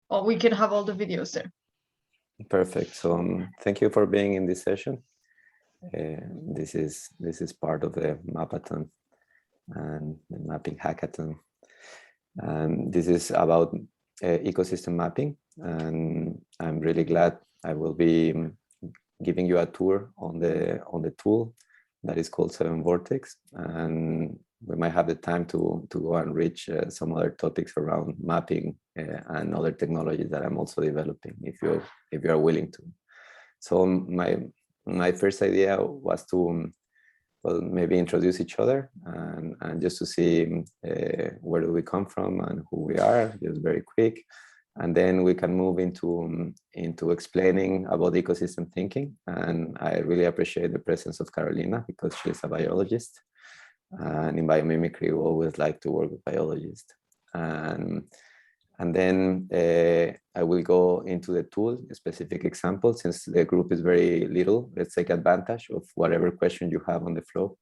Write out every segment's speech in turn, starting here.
or we can have all the videos there. Perfect. So thank you for being in this session. This is part of the Mapathon and the mapping hackathon. This is about ecosystem mapping, and I'm really glad I will be giving you a tour on the tool that is called 7VORTEX, and we might have the time to go and reach some other topics around mapping and other technologies that I'm also developing, if you are willing to. So my first idea was to well, maybe introduce each other and just to see where do we come from and who we are, just very quick. And then we can move into explaining about ecosystem thinking. And I really appreciate the presence of Carolina because she's a biologist. And in biomimicry, we always like to work with biologists. And then I will go into the tool, a specific example. Since the group is very little, let's take advantage of whatever question you have on the flow.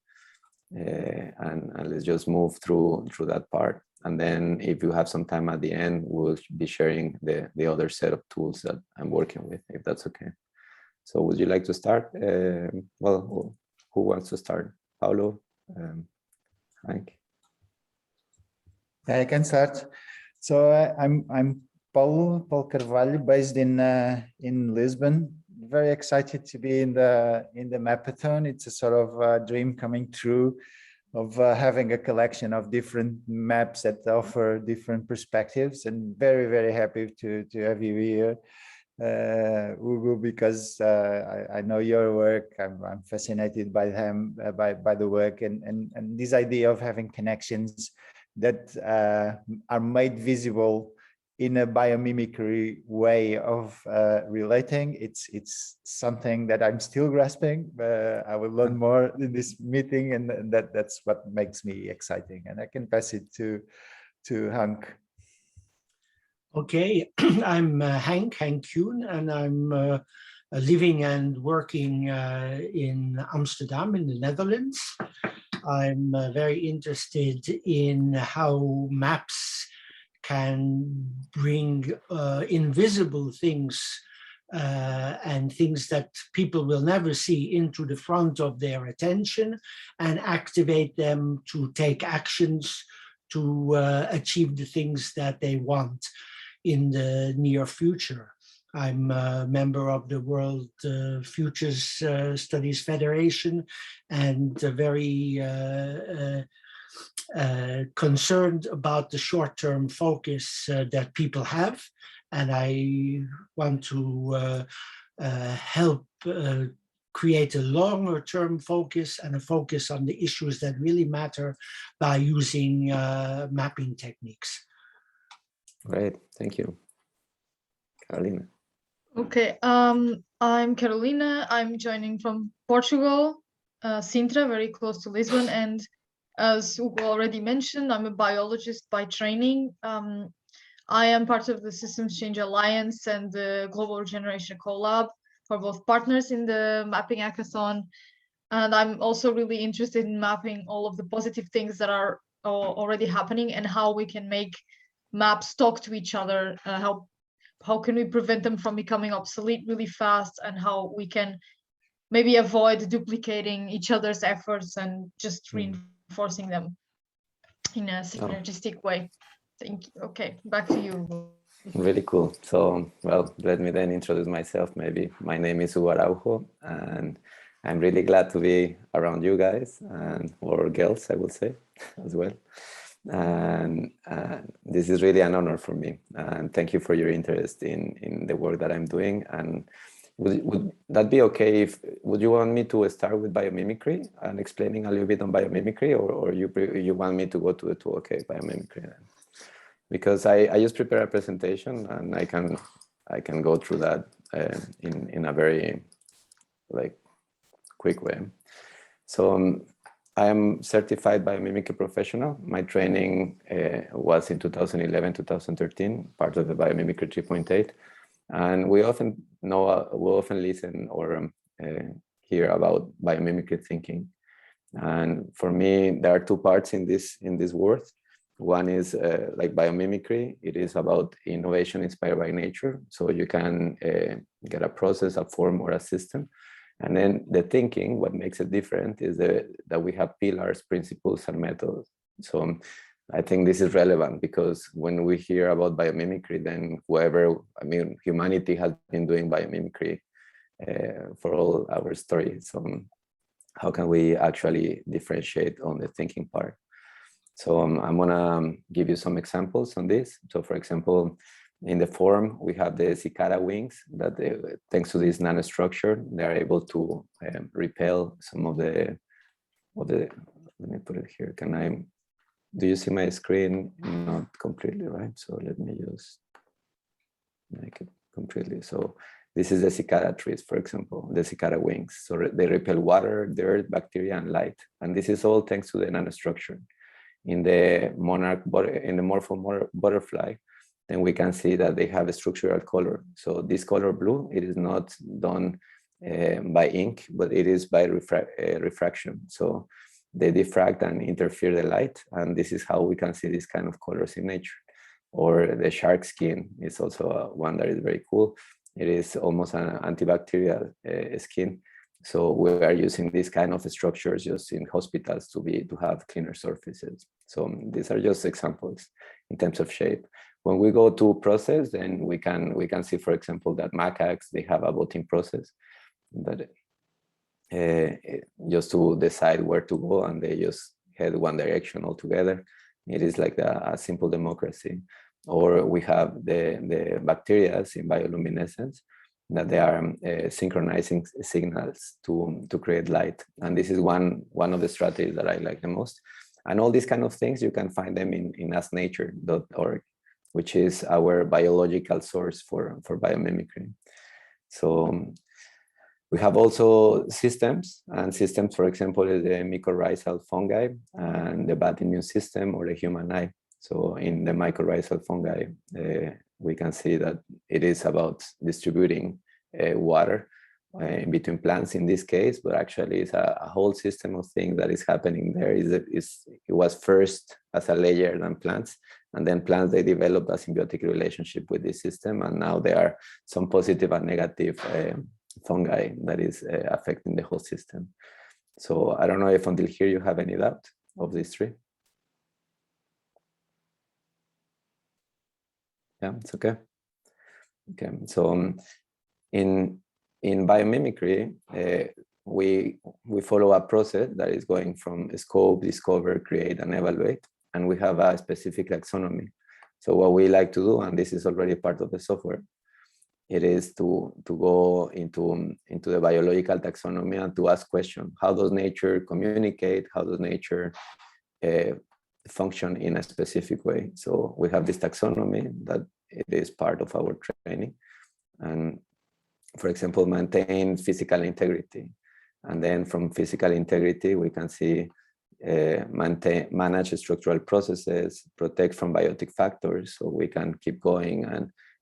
And let's just move through that part. And then if you have some time at the end, we'll be sharing the other set of tools that I'm working with, if that's okay. So would you like to start? Well, who wants to start? Paulo? Hank? Yeah, I can start. So I'm Paulo Carvalho, based in Lisbon. Very excited to be in the Mapathon. It's a sort of dream coming true of having a collection of different maps that offer different perspectives, and very happy to have you here, Hugo, because I know your work. I'm fascinated by them, by the work, and this idea of having connections that are made visible in a biomimicry way of relating. It's something that I'm still grasping. I will learn more in this meeting, and that's what makes me exciting. And I can pass it to Hank. Okay, I'm Hank Kuhn, and I'm living and working in Amsterdam in the Netherlands. I'm very interested in how maps can bring invisible things and things that people will never see into the front of their attention and activate them to take actions to achieve the things that they want in the near future. I'm a member of the World Futures Studies Federation and very concerned about the short-term focus that people have. And I want to help create a longer-term focus and a focus on the issues that really matter by using mapping techniques. Great, thank you. Carolina. Okay, I'm Carolina. I'm joining from Portugal, Sintra, very close to Lisbon. And as Hugo already mentioned, I'm a biologist by training. I am part of the Systems Change Alliance and the Global Regeneration Collab for both partners in the Mapping Hackathon. And I'm also really interested in mapping all of the positive things that are already happening and how we can make maps talk to each other, how can we prevent them from becoming obsolete really fast, and how we can maybe avoid duplicating each other's efforts and just reinforcing them in a synergistic way. Thank you. Okay, back to you. Really cool. So, well, let me then introduce myself maybe. My name is Hugo Araujo, and I'm really glad to be around you guys, or girls, I would say, as well. And this is really an honor for me. And thank you for your interest in the work that I'm doing. And would that be okay would you want me to start with biomimicry and explaining a little bit on biomimicry, or you want me to go to the tool? Okay, biomimicry then. Because I just prepare a presentation and I can go through that in a very quick way. So I am certified biomimicry professional. My training was in 2011, 2013, part of the Biomimicry 3.8. And we often listen or hear about biomimicry thinking. And for me, there are two parts in this word. One is like biomimicry. It is about innovation inspired by nature. So you can get a process, a form, or a system. And then the thinking, what makes it different is that we have pillars, principles, and methods. So I think this is relevant because when we hear about biomimicry, then humanity has been doing biomimicry for all our story. So how can we actually differentiate on the thinking part? So I'm gonna give you some examples on this. So for example, in the form, we have the cicada wings that thanks to this nanostructure, they're able to repel some of the, let me put it here. Do you see my screen? Not completely, right? So let me just make it completely. So this is the cicada trees, for example, the cicada wings. So they repel water, dirt, bacteria, and light. And this is all thanks to the nanostructure. In the morpho butterfly, then we can see that they have a structural color. So this color blue, it is not done by ink, but it is by refraction. So they diffract and interfere the light. And this is how we can see these kind of colors in nature. Or the shark skin is also one that is very cool. It is almost an antibacterial skin. So we are using these kind of structures just in hospitals to have cleaner surfaces. So these are just examples in terms of shape. When we go to process, then we can see, for example, that macaques, they have a voting process, but just to decide where to go, and they just head one direction altogether. It is like a simple democracy. Or we have the bacteria in bioluminescence, that they are synchronizing signals to create light. And this is one of the strategies that I like the most. And all these kind of things, you can find them in asnature.org, which is our biological source for biomimicry. So we have also systems, and systems, for example, is the mycorrhizal fungi and the bat immune system or the human eye. So in the mycorrhizal fungi, we can see that it is about distributing water in between plants in this case, but actually it's a whole system of things that is happening there. It was first as a layer than plants, and then plants, they developed a symbiotic relationship with this system, and now there are some positive and negative fungi that is affecting the whole system. So I don't know if until here you have any doubt of these three. Yeah, it's okay. Okay, so in biomimicry, we follow a process that is going from scope, discover, create, and evaluate, and we have a specific taxonomy. So what we like to do, and this is already part of the software, it is to go into the biological taxonomy and to ask questions. How does nature communicate? How does nature function in a specific way? So we have this taxonomy that it is part of our training. And for example, maintain physical integrity. And then from physical integrity, we can see manage structural processes, protect from biotic factors, so we can keep going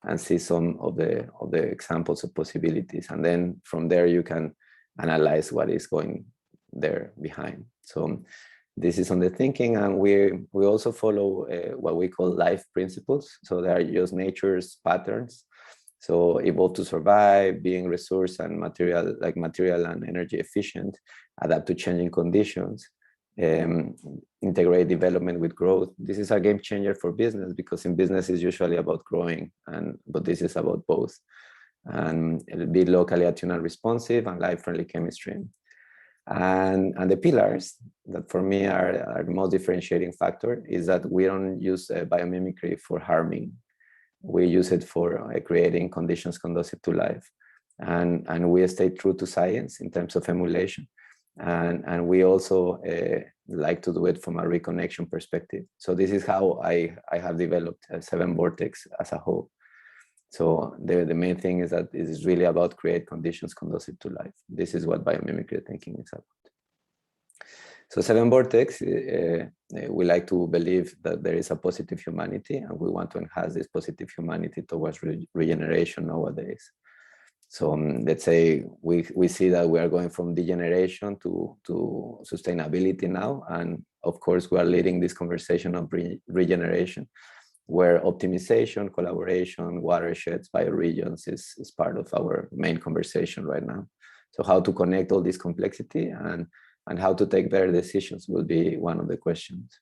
and see some of the examples of possibilities. And then from there, you can analyze what is going there behind. So this is on the thinking, and we also follow what we call life principles. So they are just nature's patterns. So evolve to survive, being resource and material and energy efficient, adapt to changing conditions, integrate development with growth. This is a game changer for business, because in business is usually about growing, but this is about both. And it'll be locally attuned and responsive, and life-friendly chemistry. And the pillars that for me are the most differentiating factor is that we don't use biomimicry for harming. We use it for creating conditions conducive to life. And we stay true to science in terms of emulation. And we also like to do it from a reconnection perspective. So this is how I have developed 7VORTEX as a whole. So the main thing is that it is really about create conditions conducive to life. This is what biomimicry thinking is about. So 7VORTEX, we like to believe that there is a positive humanity, and we want to enhance this positive humanity towards regeneration nowadays. So let's say we see that we are going from degeneration to sustainability now. And of course, we are leading this conversation of regeneration, where optimization, collaboration, watersheds, bioregions is part of our main conversation right now. So how to connect all this complexity and how to take better decisions will be one of the questions.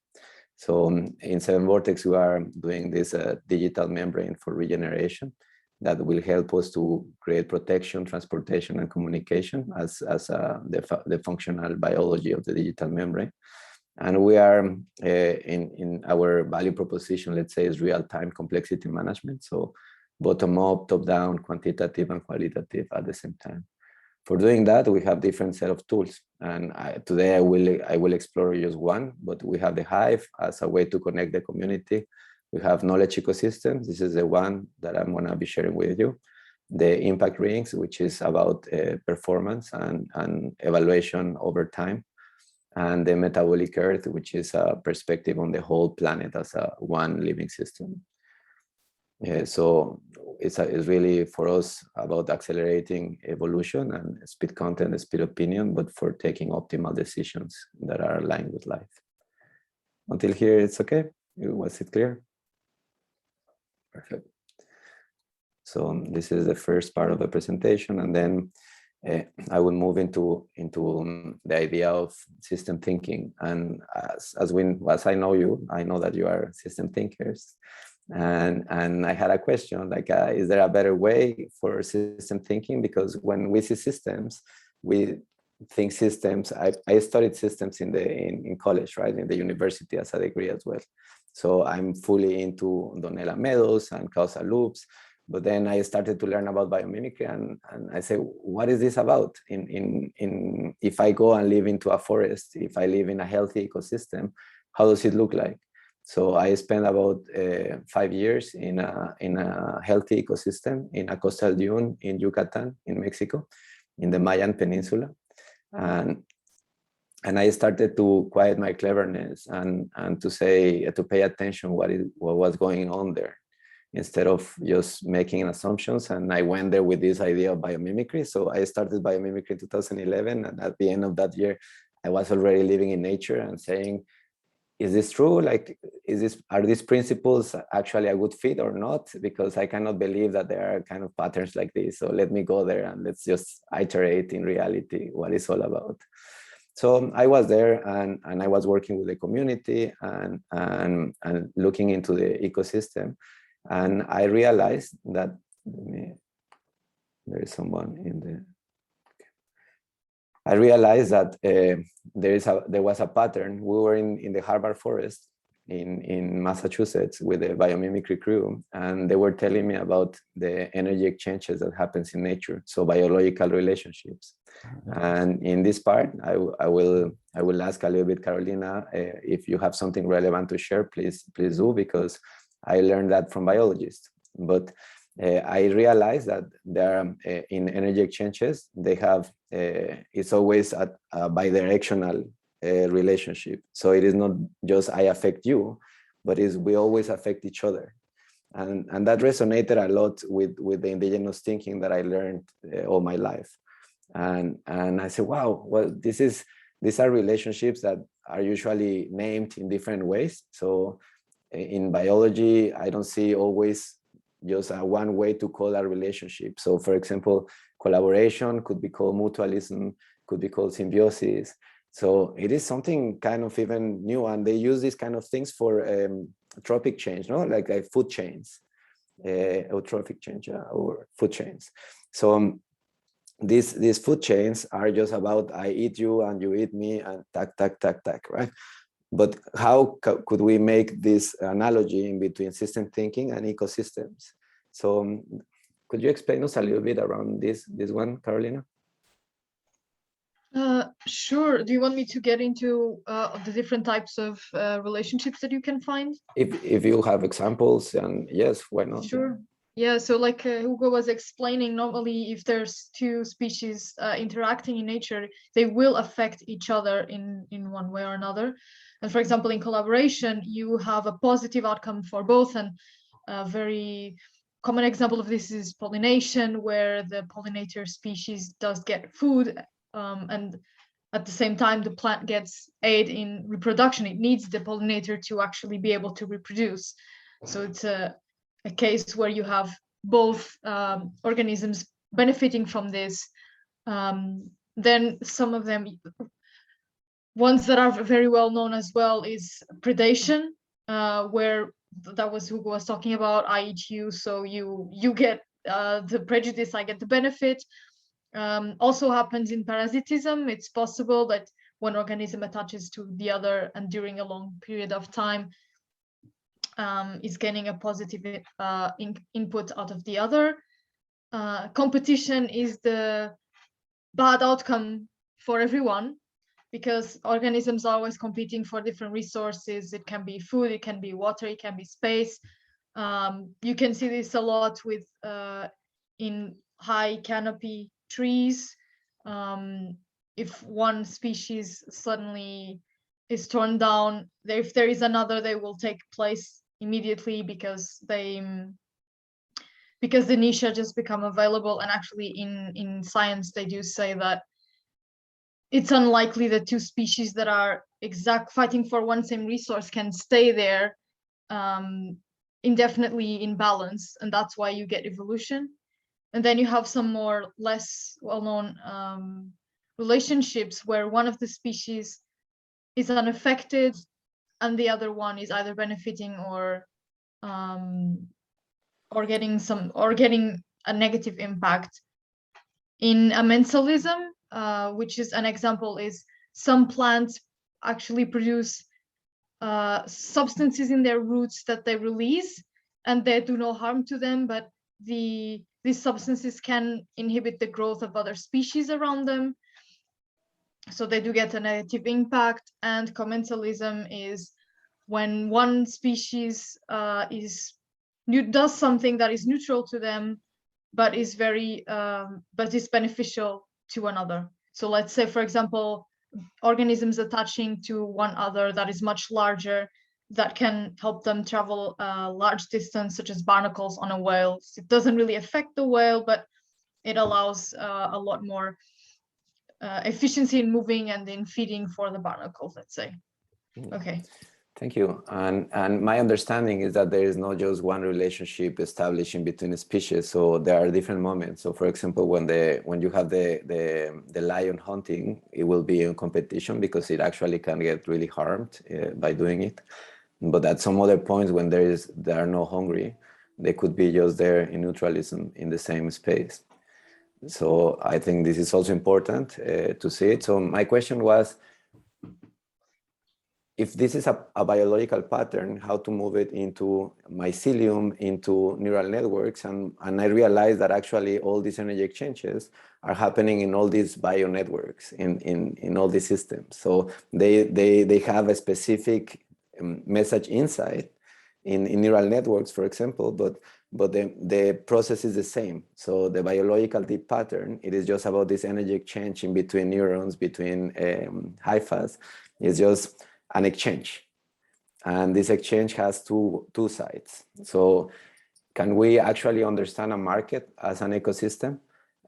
So in 7VORTEX, we are doing this digital membrane for regeneration that will help us to create protection, transportation, and communication as the functional biology of the digital membrane. And we are in our value proposition, let's say, is real-time complexity management. So bottom-up, top-down, quantitative, and qualitative at the same time. For doing that, we have different set of tools. And today I will explore just one, but we have the Hive as a way to connect the community. We have knowledge ecosystems. This is the one that I'm gonna be sharing with you. The impact rings, which is about performance and evaluation over time. And the metabolic earth, which is a perspective on the whole planet as a one living system. So it's really for us about accelerating evolution and speed content, speed opinion, but for taking optimal decisions that are aligned with life. Until here, it's okay? Was it clear? Perfect. So this is the first part of the presentation, and then I will move into the idea of system thinking. And as I know you, I know that you are system thinkers. And I had a question, like, is there a better way for system thinking? Because when we see systems, we think systems. I studied systems in college, right, in the university as a degree as well. So I'm fully into Donella Meadows and causal loops. But then I started to learn about biomimicry, and I say, what is this about? If I go and live into a forest, if I live in a healthy ecosystem, how does it look like? So I spent about 5 years in a healthy ecosystem in a coastal dune in Yucatan, in Mexico, in the Mayan Peninsula, and I started to quiet my cleverness and to pay attention what was going on there, instead of just making assumptions. And I went there with this idea of biomimicry. So I started biomimicry in 2011, and at the end of that year, I was already living in nature and saying, is this true? Like, are these principles actually a good fit or not? Because I cannot believe that there are kind of patterns like this. So let me go there and let's just iterate in reality what it's all about. So I was there, and I was working with the community and looking into the ecosystem. And I realized that there is someone in the. I realized that there was a pattern. We were in the Harvard Forest in Massachusetts with the biomimicry crew, and they were telling me about the energy exchanges that happens in nature, so biological relationships. And in this part, I will ask a little bit, Carolina, if you have something relevant to share, please do, because I learned that from biologists. But I realized that there in energy exchanges, they have it's always a bidirectional relationship. So it is not just I affect you, but we always affect each other. And that resonated a lot with the indigenous thinking that I learned all my life. And I said, wow, well, these are relationships that are usually named in different ways. So in biology, I don't see always just one way to call a relationship. So for example, collaboration could be called mutualism, could be called symbiosis. So it is something kind of even new, and they use these kind of things for trophic change, no? Like food chains, or trophic change, or food chains. So these food chains are just about I eat you and you eat me and tack, tack, tack, tack, right? But how could we make this analogy in between system thinking and ecosystems? So could you explain us a little bit around this one, Carolina? Sure. Do you want me to get into the different types of relationships that you can find? If you have examples, and yes, why not? Sure. Yeah, so like Hugo was explaining, normally if there's two species interacting in nature, they will affect each other in one way or another. And for example, in collaboration, you have a positive outcome for both and a very common example of this is pollination, where the pollinator species does get food, and at the same time, the plant gets aid in reproduction. It needs the pollinator to actually be able to reproduce. So it's a case where you have both organisms benefiting from this. Then some of them, ones that are very well known as well, is predation, where that was Hugo was talking about. I eat you, so you get the prejudice, I get the benefit. Also happens in parasitism. It's possible that one organism attaches to the other, and during a long period of time is getting a positive input out of the other. Competition is the bad outcome for everyone, because organisms are always competing for different resources. It can be food, it can be water, it can be space. You can see this a lot with in high canopy trees. If one species suddenly is torn down, if there is another, they will take place immediately, because the niche just become available. And actually in science, they do say that it's unlikely that two species that are fighting for one same resource can stay there indefinitely in balance, and that's why you get evolution. And then you have some more less well-known relationships where one of the species is unaffected and the other one is either benefiting or getting a negative impact. In amensalism, which is an example, is some plants actually produce substances in their roots that they release, and they do no harm to them, but these substances can inhibit the growth of other species around them, so they do get a negative impact. And commensalism is when one species does something that is neutral to them, but is beneficial to another. So let's say, for example, organisms attaching to one other that is much larger, that can help them travel a large distance, such as barnacles on a whale. It doesn't really affect the whale, but it allows a lot more efficiency in moving and in feeding for the barnacles, let's say. Okay. Thank you. And my understanding is that there is not just one relationship established in between species. So there are different moments. So for example, when you have the lion hunting, it will be in competition because it actually can get really harmed by doing it. But at some other points when they are not hungry, they could be just there in neutralism in the same space. So I think this is also important to see it. So my question was, if this is a biological pattern, how to move it into mycelium, into neural networks. And I realized that actually all these energy exchanges are happening in all these bio networks, in all these systems. So they have a specific message inside in neural networks, for example, but the process is the same. So the biological deep pattern, it is just about this energy exchange in between neurons, between hyphas. It's just an exchange, and this exchange has two sides. So can we actually understand a market as an ecosystem?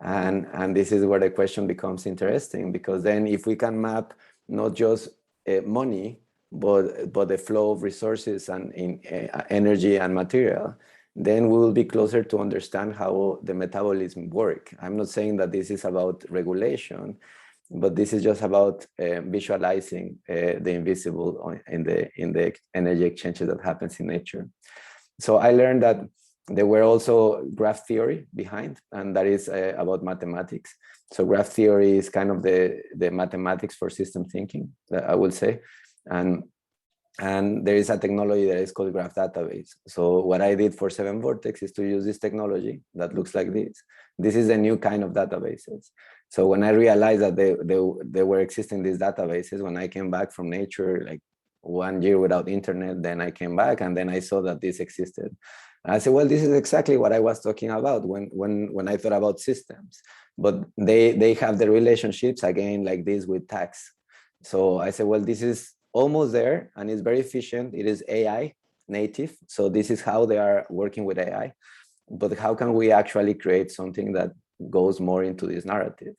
And this is where the question becomes interesting, because then if we can map not just money, but the flow of resources and energy and material, then we will be closer to understand how the metabolism work. I'm not saying that this is about regulation, but this is just about visualizing the invisible in the energy exchanges that happens in nature. So I learned that there were also graph theory behind, and that is about mathematics. So graph theory is kind of the mathematics for system thinking, I would say. And there is a technology that is called graph database. So what I did for 7VORTEX is to use this technology that looks like this. This is a new kind of databases. So when I realized that they were existing these databases, when I came back from nature, like 1 year without internet, then I came back and then I saw that this existed. And I said, well, this is exactly what I was talking about when I thought about systems. But they have the relationships again like this with tax. So I said, well, this is almost there and it's very efficient. It is AI native. So this is how they are working with AI. but how can we actually create something that goes more into this narrative?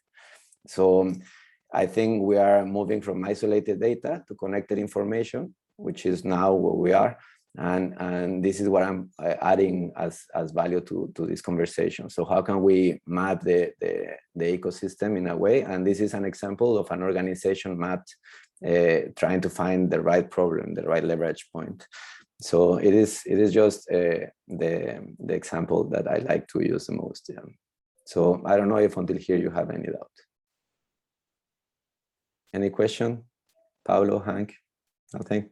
So I think we are moving from isolated data to connected information, which is now where we are. And this is what I'm adding as value to this conversation. So how can we map the ecosystem in a way? And this is an example of an organization mapped, trying to find the right problem, the right leverage point. So it is just the example that I like to use the most. Yeah. So I don't know if until here you have any doubt. Any question? Paulo, Hank? Nothing?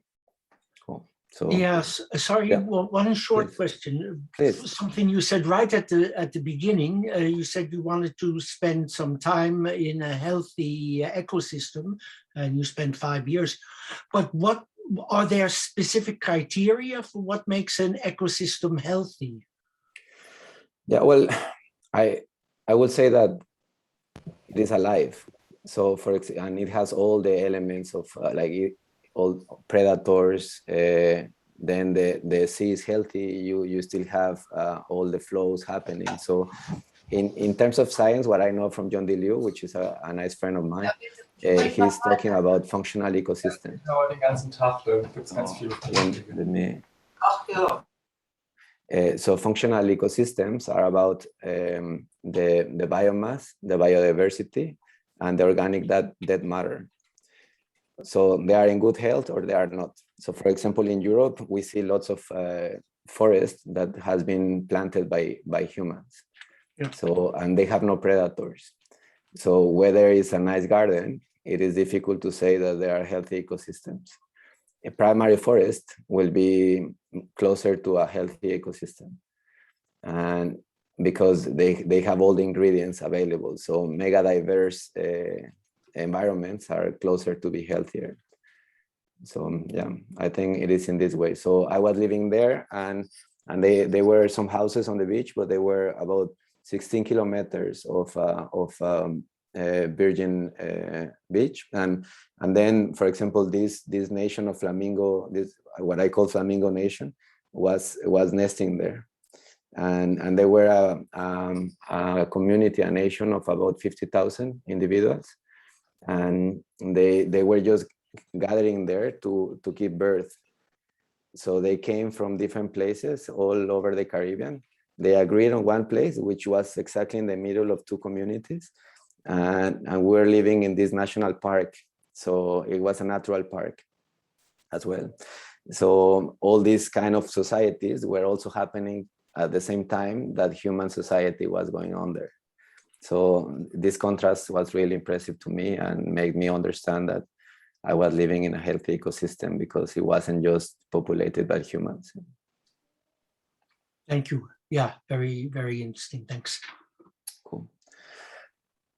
Cool. So yes, sorry, yeah. one short Please. question. Please. Something you said right at the beginning. You said you wanted to spend some time in a healthy ecosystem, and you spent 5 years. But what are there specific criteria for what makes an ecosystem healthy? Yeah, well, I would say that it is alive. So and it has all the elements of all predators. Then the sea is healthy. You still have all the flows happening. So in terms of science, what I know from John D. Liu, which is a nice friend of mine, he's talking about functional ecosystems. So functional ecosystems are about the biomass, the biodiversity, and the organic dead matter. So they are in good health or they are not. So for example, in Europe, we see lots of forest that has been planted by humans. Yeah. So, and they have no predators. So whether it's a nice garden, it is difficult to say that they are healthy ecosystems. A primary forest will be closer to a healthy ecosystem. And because they have all the ingredients available. So mega diverse environments are closer to be healthier. So yeah, I think it is in this way. So I was living there, and they were some houses on the beach, but they were about 16 kilometers of virgin beach, and then, for example, this nation of flamingo, this what I call flamingo nation, was nesting there, and they were a community, a nation of about 50,000 individuals, and they were just gathering there to give birth. So they came from different places all over the Caribbean. They agreed on one place, which was exactly in the middle of two communities. And we're living in this national park. So it was a natural park as well. So all these kind of societies were also happening at the same time that human society was going on there. So this contrast was really impressive to me and made me understand that I was living in a healthy ecosystem because it wasn't just populated by humans. Thank you. Yeah, very, very interesting. Thanks. Cool.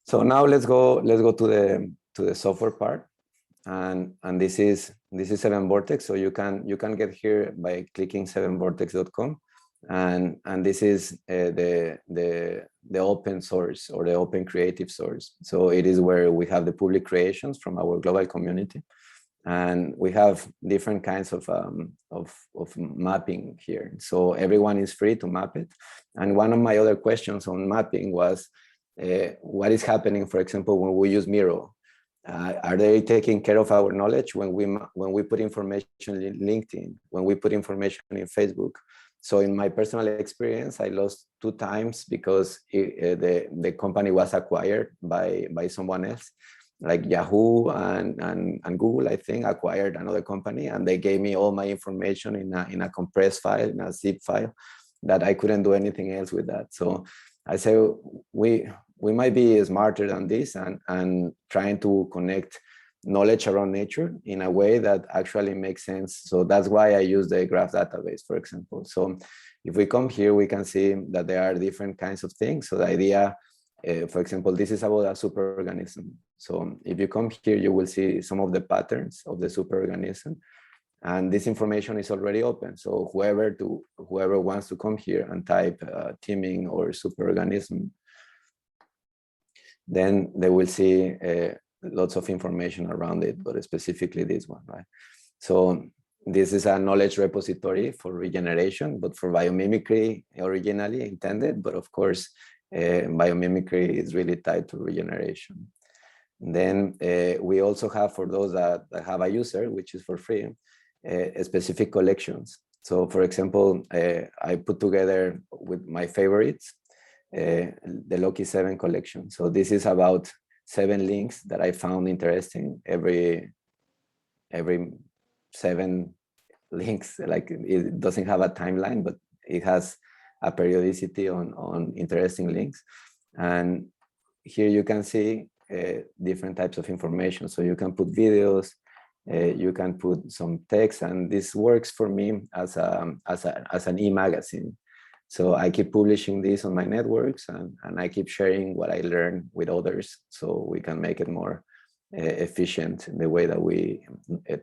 So now let's go to the software part, and this is 7VORTEX. So you can get here by clicking 7vortex.com, and this is the open source or the open creative source. So it is where we have the public creations from our global community, and we have different kinds of mapping here. So everyone is free to map it. And one of my other questions on mapping was, what is happening, for example, when we use Miro? Are they taking care of our knowledge when we put information in LinkedIn, when we put information in Facebook? So in my personal experience, I lost 2 times because the company was acquired by someone else, like Yahoo and Google, I think, acquired another company, and they gave me all my information in a compressed file, in a zip file, that I couldn't do anything else with that. So I say we might be smarter than this and trying to connect knowledge around nature in a way that actually makes sense. So that's why I use the graph database, for example. So if we come here, we can see that there are different kinds of things. So the idea, for example, this is about a superorganism. So if you come here, you will see some of the patterns of the superorganism. And this information is already open. So whoever wants to come here and type teaming or superorganism, then they will see lots of information around it, but specifically this one, right? So this is a knowledge repository for regeneration, but for biomimicry originally intended. But of course, biomimicry is really tied to regeneration. And then we also have, for those that have a user, which is for free, specific collections. So for example, I put together with my favorites, the Loki 7 collection. So this is about 7 links that I found interesting. Every 7 links, like it doesn't have a timeline, but it has a periodicity on interesting links. And here you can see different types of information. So you can put videos, you can put some text, and this works for me as an e-magazine. So I keep publishing this on my networks, and I keep sharing what I learn with others, so we can make it more efficient in the way that we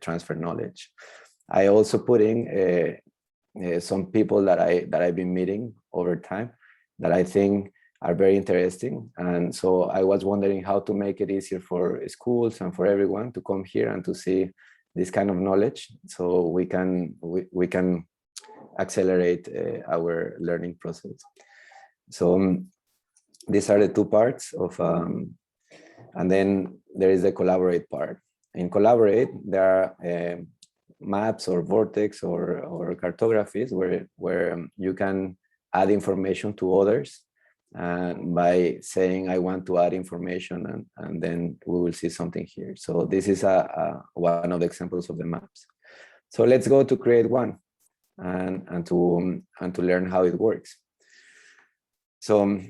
transfer knowledge. I also put in some people that I've been meeting over time that I think are very interesting. And so I was wondering how to make it easier for schools and for everyone to come here and to see this kind of knowledge, so we can accelerate our learning process. So these are the 2 parts of, and then there is the collaborate part. In collaborate, there are maps or vortex or cartographies where you can add information to others, and by saying I want to add information, and then we will see something here. So this is one of the examples of the maps. So let's go to create one and to learn how it works. So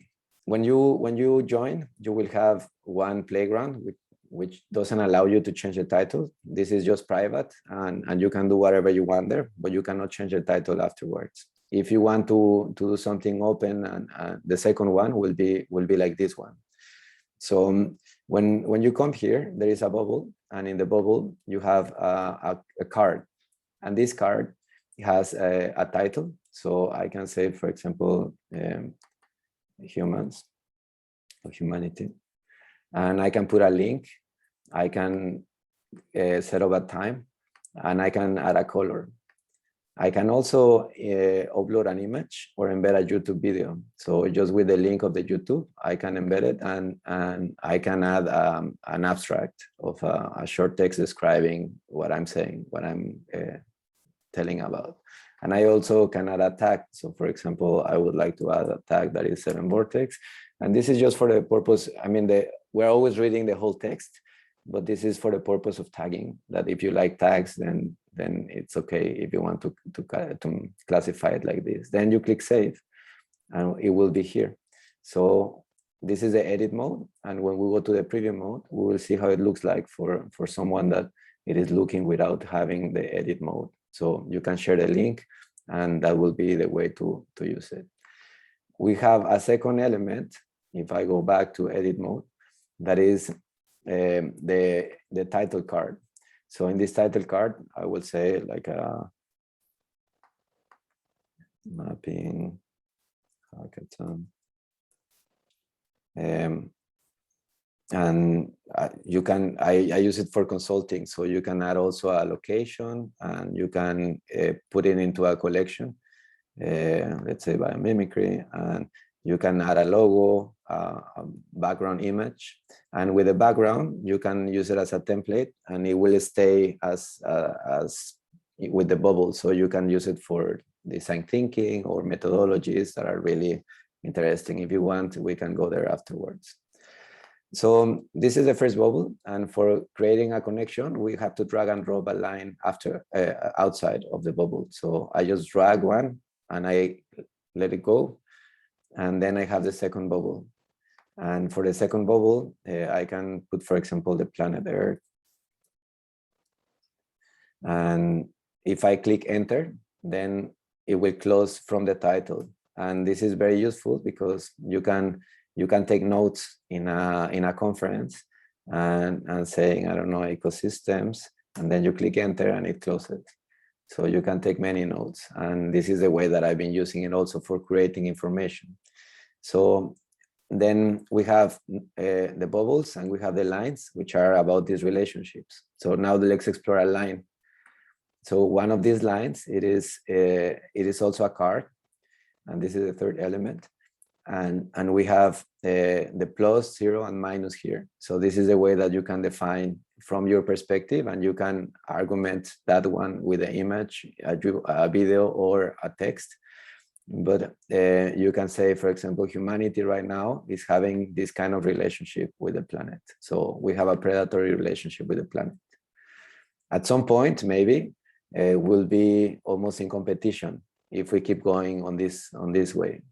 when you join, you will have one playground which doesn't allow you to change the title. This is just private, and you can do whatever you want there, but you cannot change the title afterwards. If you want to do something open, and the second one will be like this one. So when you come here, there is a bubble, and in the bubble you have a card, and this card has a title. So I can say, for example, humans or humanity, and I can put a link. I can set up a time, and I can add a color. I can also upload an image or embed a YouTube video. So just with the link of the YouTube, I can embed it, and I can add an abstract of a short text describing what I'm saying, what I'm telling about. And I also can add a tag. So for example, I would like to add a tag that is 7VORTEX. And this is just for the purpose, I mean, we're always reading the whole text, but this is for the purpose of tagging, that if you like tags, then it's okay if you want to classify it like this. Then you click save, and it will be here. So this is the edit mode. And when we go to the preview mode, we will see how it looks like for someone that it is looking without having the edit mode. So you can share the link, and that will be the way to use it. We have a second element, if I go back to edit mode, that is the title card. So in this title card, I will say like a mapping hackathon. And you can, I use it for consulting. So you can add also a location, and you can put it into a collection, let's say biomimicry, and you can add a logo, a background image, and with the background, you can use it as a template, and it will stay as with the bubble. So you can use it for design thinking or methodologies that are really interesting. If you want, we can go there afterwards. So this is the first bubble, and for creating a connection, we have to drag and drop a line outside of the bubble. So I just drag one, and I let it go, and then I have the second bubble. And for the second bubble, I can put, for example, the planet Earth. And if I click enter, then it will close from the title. And this is very useful because you can take notes in a conference and saying, I don't know, ecosystems, and then you click enter and it closes. So you can take many notes. And this is the way that I've been using it also for creating information. So then we have the bubbles, and we have the lines, which are about these relationships. So now let's explore a line. So one of these lines, it is also a card, and this is the third element. And we have the plus, 0, and minus here. So this is the way that you can define from your perspective, and you can argument that one with an image, a video, or a text. But you can say, for example, humanity right now is having this kind of relationship with the planet. So we have a predatory relationship with the planet. At some point, maybe we'll be almost in competition if we keep going on this way.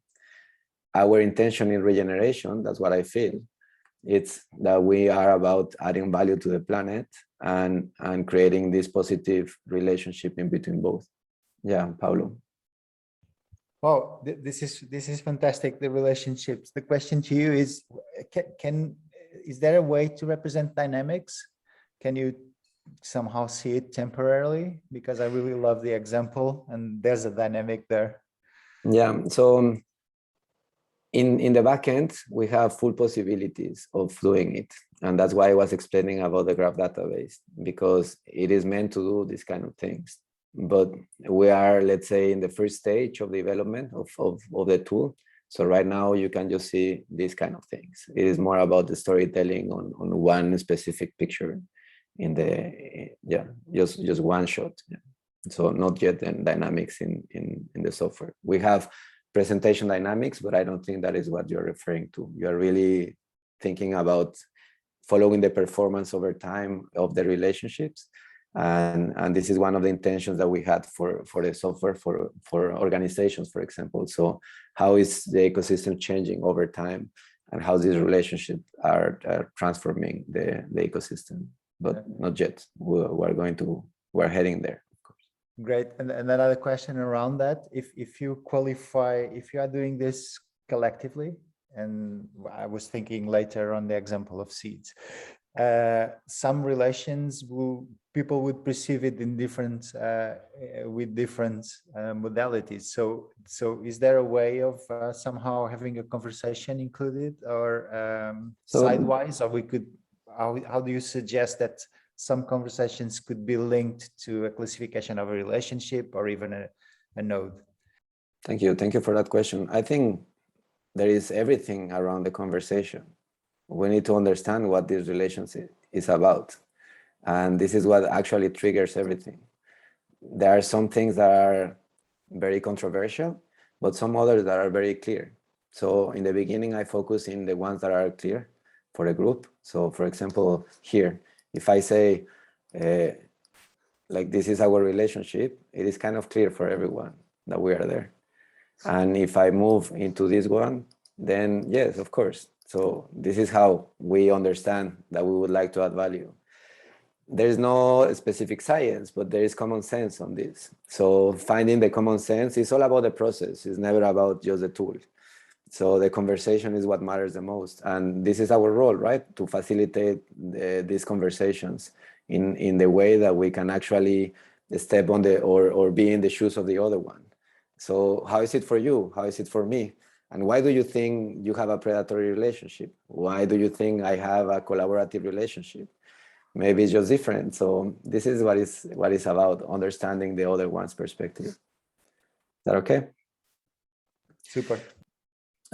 Our intention in regeneration, that's what I feel, it's that we are about adding value to the planet and creating this positive relationship in between both. Yeah, Paulo. Oh, this is fantastic, the relationships. The question to you is, is there a way to represent dynamics? Can you somehow see it temporarily? Because I really love the example, and there's a dynamic there. Yeah, so in the back end, we have full possibilities of doing it. And that's why I was explaining about the graph database, because it is meant to do these kind of things. But we are, let's say, in the first stage of development of the tool. So right now you can just see these kind of things. It is more about the storytelling on one specific picture in the, just one shot. Yeah. So not yet in dynamics in the software. We have presentation dynamics, but I don't think that is what you're referring to. You're really thinking about following the performance over time of the relationships. And this is one of the intentions that we had for the software for organizations, for example. So how is the ecosystem changing over time, and how these relationships are transforming the ecosystem, but not yet. We're heading there. Great. And another question around that, if you qualify, if you are doing this collectively, and I was thinking later on the example of seeds, some relations people would perceive it in different with different modalities. So is there a way of somehow having a conversation included, or sidewise, or we could, how do you suggest that some conversations could be linked to a classification of a relationship or even a node? Thank you for that question. I think there is everything around the conversation. We need to understand what this relationship is about. And this is what actually triggers everything. There are some things that are very controversial, but some others that are very clear. So in the beginning, I focus in the ones that are clear for a group. So for example, here, if I say, like this is our relationship, it is kind of clear for everyone that we are there. And if I move into this one, then yes, of course. So this is how we understand that we would like to add value. There's no specific science, but there is common sense on this. So finding the common sense is all about the process. It's never about just the tool. So the conversation is what matters the most. And this is our role, right? To facilitate these conversations in the way that we can actually step on or be in the shoes of the other one. So how is it for you? How is it for me? And why do you think you have a predatory relationship? Why do you think I have a collaborative relationship? Maybe it's just different. So this is what is about, understanding the other one's perspective. Is that okay? Super.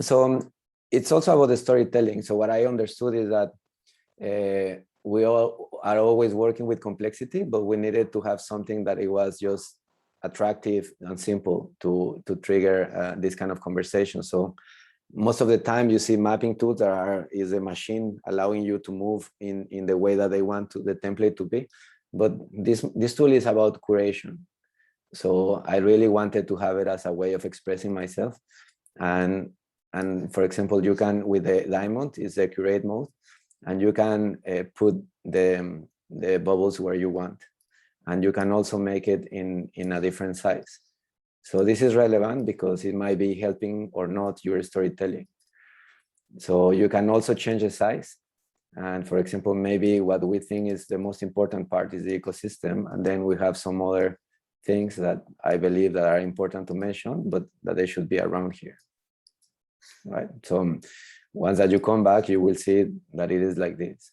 So it's also about the storytelling. So what I understood is that we all are always working with complexity, but we needed to have something that it was just attractive and simple to trigger this kind of conversation. So most of the time you see mapping tools that is a machine allowing you to move in the way that they want the template to be. But this tool is about curation. So I really wanted to have it as a way of expressing myself. And for example, you can, with the diamond, is the curate mode, and you can put the bubbles where you want. And you can also make it in a different size. So this is relevant because it might be helping or not your storytelling. So you can also change the size. And for example, maybe what we think is the most important part is the ecosystem. And then we have some other things that I believe that are important to mention, but that they should be around here, right? So once that you come back, you will see that it is like this.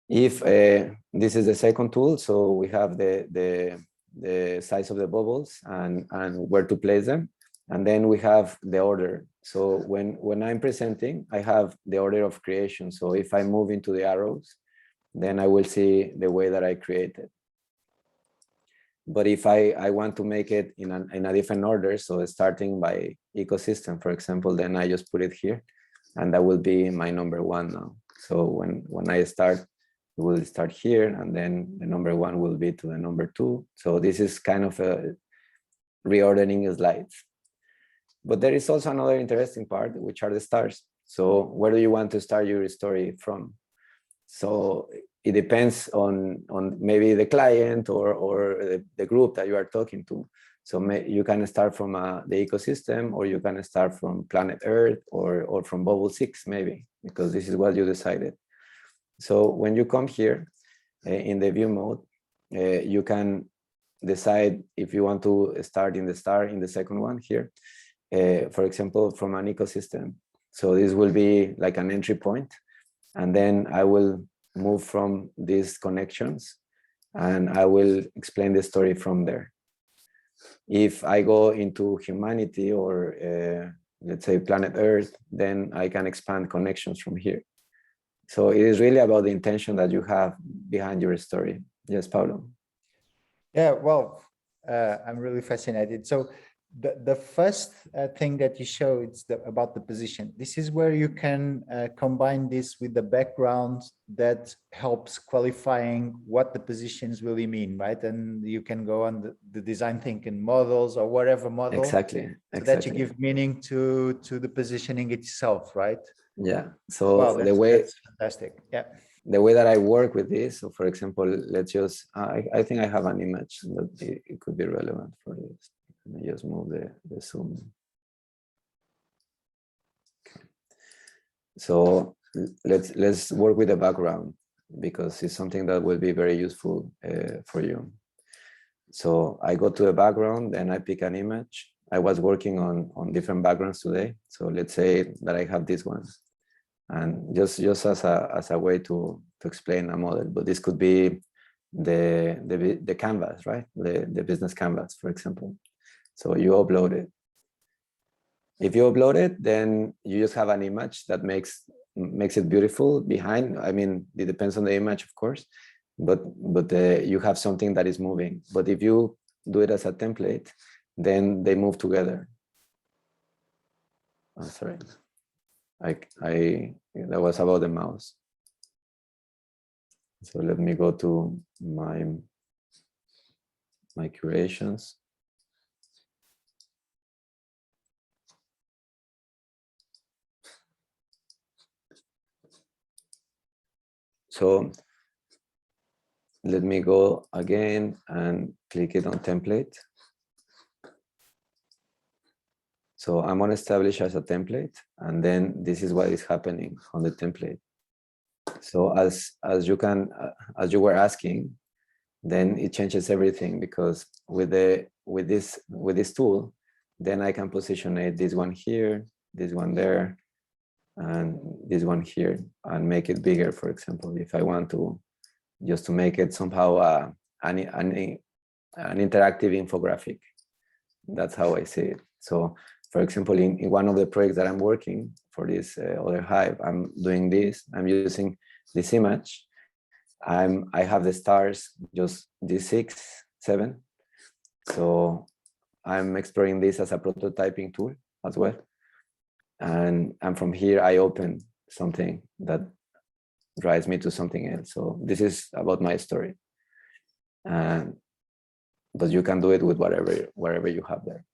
If this is the second tool, so we have the size of the bubbles and where to place them. And then we have the order. So when I'm presenting, I have the order of creation. So if I move into the arrows, then I will see the way that I created. But if I want to make it in a different order, so starting by ecosystem, for example, then I just put it here, and that will be my number one now. So when I start, it will start here, and then the number one will be to the number two. So this is kind of a reordering slides. But there is also another interesting part, which are the stars. So where do you want to start your story from? So it depends on maybe the client or the group that you are talking to. So you can start from the ecosystem, or you can start from planet Earth, or from bubble 6 maybe, because this is what you decided. So when you come here in the view mode, you can decide if you want to start in the star in the second one here. For example, from an ecosystem. So this will be like an entry point, and then I will move from these connections, and I will explain the story from there. If I go into humanity, or let's say planet Earth, then I can expand connections from here. So it is really about the intention that you have behind your story. Yes, Paulo. Yeah, well, I'm really fascinated. So the first thing that you show is about the position. This is where you can combine this with the background that helps qualifying what the positions really mean, right? And you can go on the design thinking models or whatever model. Exactly. So that you give meaning to the positioning itself, right? Yeah. So wow, that's fantastic. Yeah. The way that I work with this, so for example, let's just, I think I have an image that it could be relevant for this. Let me just move the zoom. Okay. So let's work with the background, because it's something that will be very useful for you. So I go to the background, then I pick an image. I was working on different backgrounds today. So let's say that I have this one. And just as a way to explain a model, but this could be the canvas, right? The business canvas, for example. So you upload it. If you upload it, then you just have an image that makes it beautiful behind. I mean, it depends on the image, of course, but you have something that is moving. But if you do it as a template, then they move together. Oh, sorry. That was about the mouse. So let me go to my curations. So let me go again and click it on template. So I'm going to establish as a template, and then this is what is happening on the template. So as you were asking, then it changes everything, because with this tool, then I can position this one here, this one there, and this one here, and make it bigger. For example, if I want to just to make it somehow an interactive infographic, that's how I see it. So for example, in one of the projects that I'm working for this other hive, I'm doing this. I'm using this image. I have the stars, just these 6, 7. So I'm exploring this as a prototyping tool as well. And from here, I open something that drives me to something else. So this is about my story. But you can do it with wherever you have there.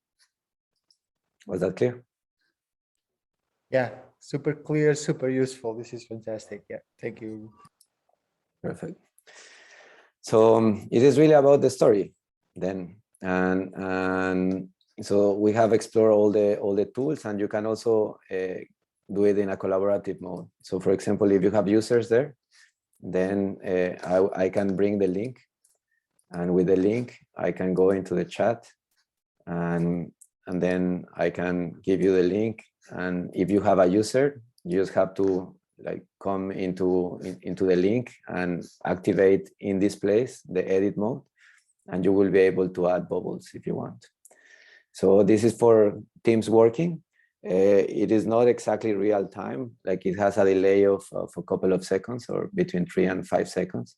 Was that clear? Yeah, super clear, super useful. This is fantastic. Yeah, thank you. Perfect. So it is really about the story then, and so we have explored all the tools, and you can also do it in a collaborative mode. So for example, if you have users there, then I can bring the link, and with the link I can go into the chat, and then I can give you the link. And if you have a user, you just have to like come into the link and activate in this place the edit mode, and you will be able to add bubbles if you want. So this is for teams working. It is not exactly real time, like it has a delay of a couple of seconds, or between 3 and 5 seconds,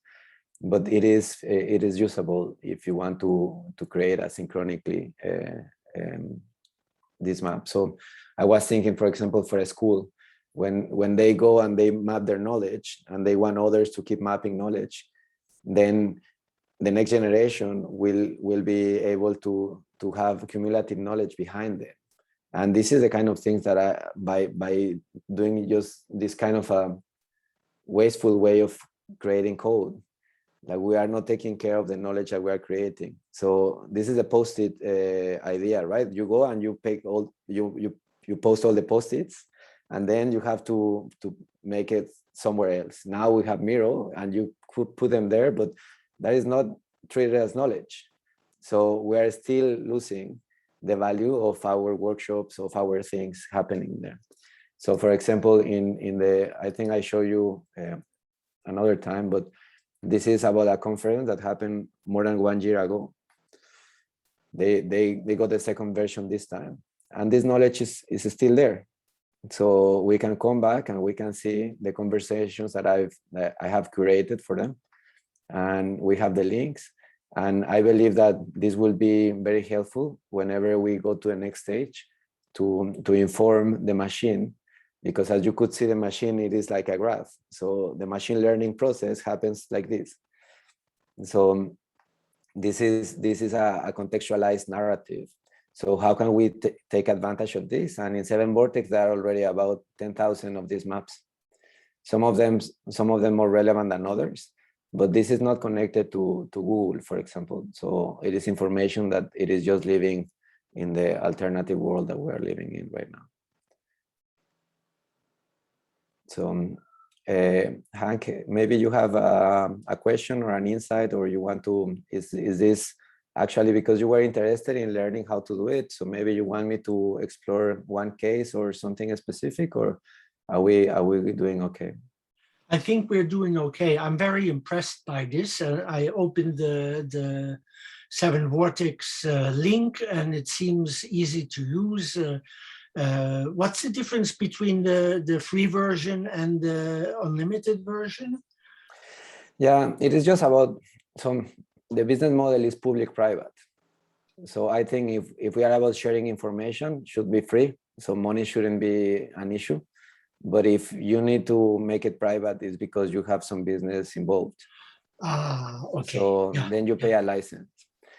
but it is usable if you want to create asynchronically this map. So I was thinking, for example, for a school, when they go and they map their knowledge and they want others to keep mapping knowledge, then the next generation will be able to have cumulative knowledge behind them. And this is the kind of things that by doing just this kind of a wasteful way of creating code, like we are not taking care of the knowledge that we are creating. So this is a post-it idea, right? You go and you pick all, you post all the post-its, and then you have to make it somewhere else. Now we have Miro, and you could put them there, but that is not treated as knowledge. So we are still losing the value of our workshops, of our things happening there. So for example, in the, I think I show you another time, but this is about a conference that happened more than 1 year ago. They got the second version this time, and this knowledge is still there. So we can come back and we can see the conversations that I have curated for them, and we have the links. And I believe that this will be very helpful whenever we go to the next stage to inform the machine, because as you could see, the machine, it is like a graph. So the machine learning process happens like this. So this is a contextualized narrative. So how can we take advantage of this? And in 7VORTEX, there are already about 10,000 of these maps. Some of them more relevant than others, but this is not connected to Google, for example. So it is information that it is just living in the alternative world that we're living in right now. So Hank, maybe you have a question or an insight, or you want to, is this actually because you were interested in learning how to do it? So maybe you want me to explore one case or something specific, or are we doing okay? I think we're doing okay. I'm very impressed by this. I opened the 7VORTEX link, and it seems easy to use. What's the difference between the free version and the unlimited version? Yeah, it is just about, so the business model is public-private. So I think if we are about sharing information, it should be free. So money shouldn't be an issue. But if you need to make it private, it's because you have some business involved. Ah, okay. So yeah, then you pay a license.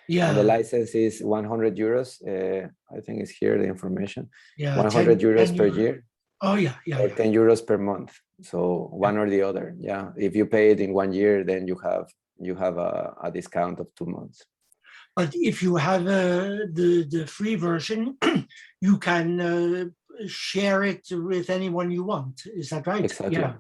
Yeah. And the license is 100 euros. I think it's here, the information. Yeah, 100 euros 10 per year. Oh, yeah, yeah. Or 10 euros per month. So one or the other. Yeah. If you pay it in 1 year, then you have a discount of 2 months. But if you have the free version, you can share it with anyone you want. Is that right? Exactly. Yeah.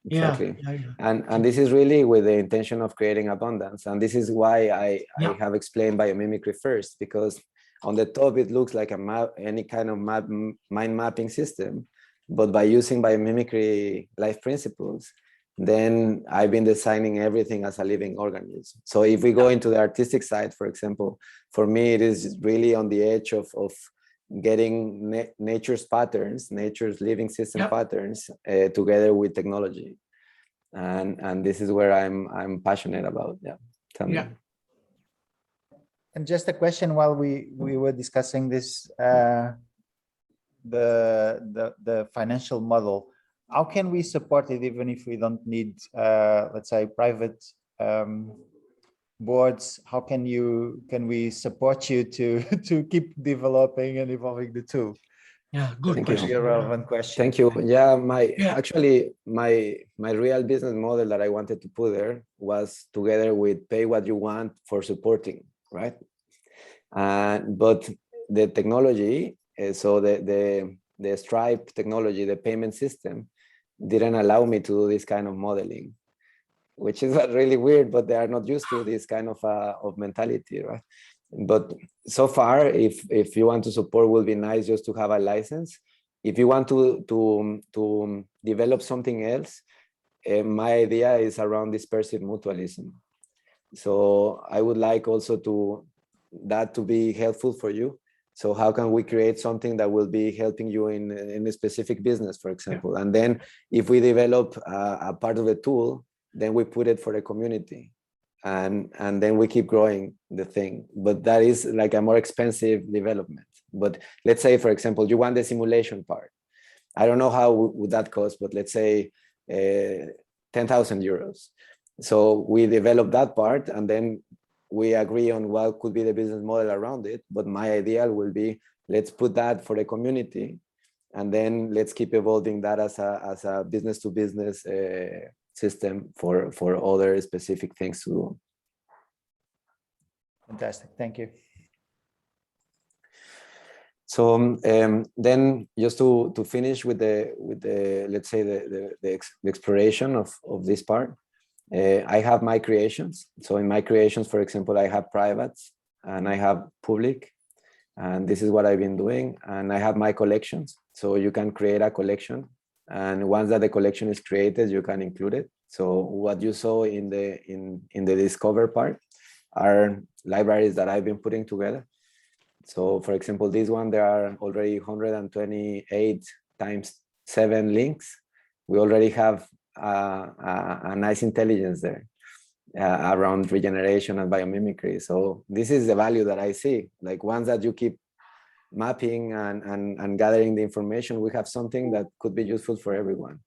Exactly. Yeah. And this is really with the intention of creating abundance. And this is why I have explained biomimicry first, because on the top, it looks like a map, any kind of mind mapping system. But by using biomimicry life principles, then I've been designing everything as a living organism. So if we go into the artistic side, for example, for me, it is really on the edge of getting nature's patterns, nature's living system patterns together with technology. And this is where I'm passionate about. Yeah. Tell me. And just a question while we were discussing this, the financial model, how can we support it even if we don't need, let's say, private boards? How can we support you to keep developing and evolving the tool? Yeah, good question. A relevant question. Thank you. Yeah, actually my real business model that I wanted to put there was together with pay what you want for supporting, right? But the technology, so the Stripe technology, the payment system, didn't allow me to do this kind of modeling, which is really weird, but they are not used to this kind of mentality, right? But so far, if you want to support, would be nice just to have a license. if you want to develop something else, my idea is around dispersive mutualism. So I would like also that to be helpful for you. So how can we create something that will be helping you in a specific business, for example? And then if we develop a part of the tool, then we put it for the community. And then we keep growing the thing. But that is like a more expensive development. But let's say, for example, you want the simulation part. I don't know how would that cost, but let's say 10,000 euros. So we develop that part, and then we agree on what could be the business model around it. But my ideal will be, let's put that for the community, and then let's keep evolving that as a business to business system for other specific things to do. Fantastic, thank you. So then just to finish with the let's say the exploration of this part, I have my creations. So in my creations, for example, I have privates and I have public, and this is what I've been doing. And I have my collections. So you can create a collection, and once that the collection is created, you can include it. So what you saw in the discover part are libraries that I've been putting together. So for example, this one, there are already 128 times 7 links. We already have a nice intelligence there around regeneration and biomimicry. So this is the value that I see. Like once that you keep mapping and gathering the information, we have something that could be useful for everyone.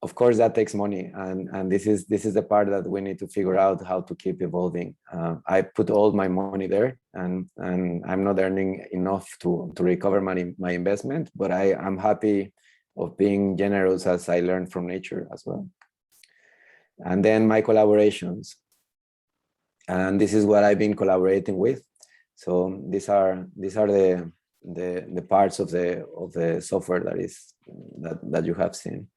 Of course, that takes money, and this is the part that we need to figure out how to keep evolving. I put all my money there, and I'm not earning enough to recover my investment, but I'm happy of being generous as I learn from nature as well. And then my collaborations, and this is what I've been collaborating with. So these are the parts of the software that you have seen.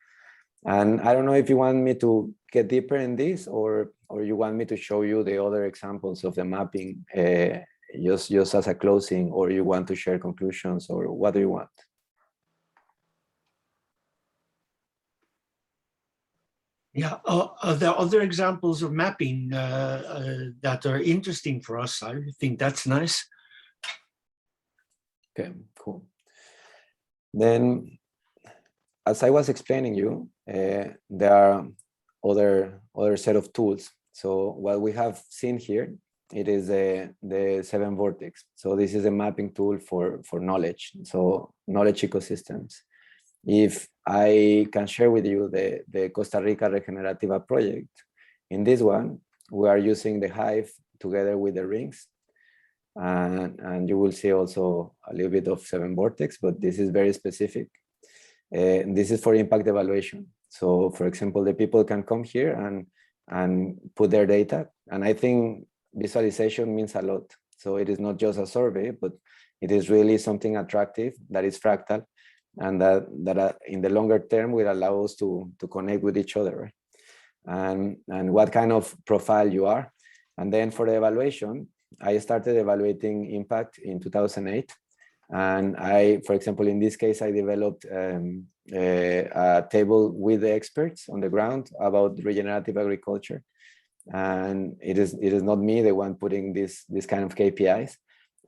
And I don't know if you want me to get deeper in this, or you want me to show you the other examples of the mapping just as a closing, or you want to share conclusions, or what do you want? Yeah, are there other examples of mapping that are interesting for us? I think that's nice. Okay, cool. Then, as I was explaining you, there are other set of tools. So what we have seen here, it is the 7VORTEX. So this is a mapping tool for knowledge. So knowledge ecosystems. If I can share with you the Costa Rica Regenerativa project, in this one, we are using the hive together with the rings. And you will see also a little bit of 7VORTEX, but this is very specific. This is for impact evaluation. So for example, the people can come here and put their data. And I think visualization means a lot. So it is not just a survey, but it is really something attractive that is fractal, and that in the longer term will allow us to connect with each other, right? And what kind of profile you are. And then for the evaluation, I started evaluating impact in 2008. And for example, in this case, I developed a table with the experts on the ground about regenerative agriculture. And it is not me, the one putting this kind of KPIs.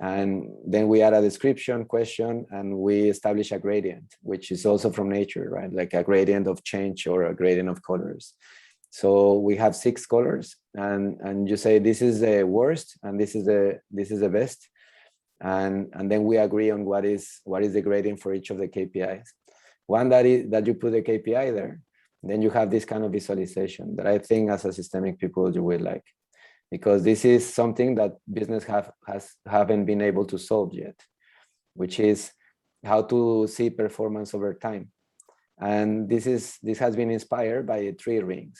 And then we add a description question, and we establish a gradient, which is also from nature, right? Like a gradient of change or a gradient of colors. So we have 6 colors, and you say this is the worst and this is the best. And then we agree on what is the gradient for each of the KPIs. One that you put the KPI there, then you have this kind of visualization that I think as a systemic people you will like, because this is something that business haven't been able to solve yet, which is how to see performance over time. And this has been inspired by tree rings.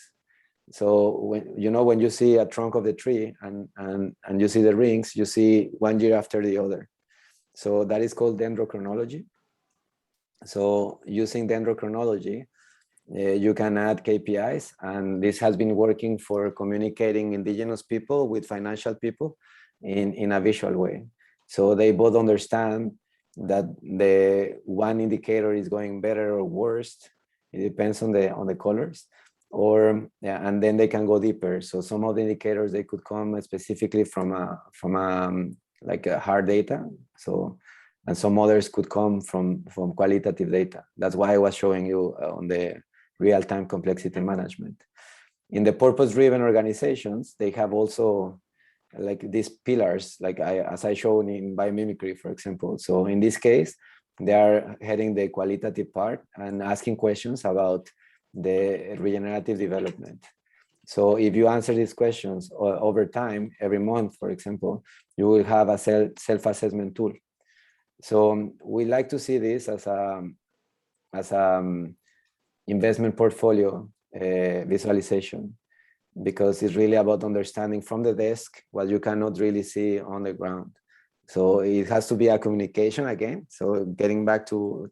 So when you see a trunk of the tree and you see the rings, you see one year after the other. So that is called dendrochronology. So using dendrochronology, you can add KPIs, and this has been working for communicating indigenous people with financial people in a visual way. So they both understand that the one indicator is going better or worse. It depends on the colors, or yeah, and then they can go deeper. So some of the indicators, they could come specifically from like a hard data. So, and some others could come from qualitative data. That's why I was showing you on the real-time complexity management. In the purpose-driven organizations, they have also like these pillars, like as I shown in biomimicry, for example. So in this case, they are heading the qualitative part and asking questions about the regenerative development. So if you answer these questions over time, every month, for example, you will have a self-assessment tool. So we like to see this as a investment portfolio visualization, because it's really about understanding from the desk what you cannot really see on the ground. So it has to be a communication again. So getting back to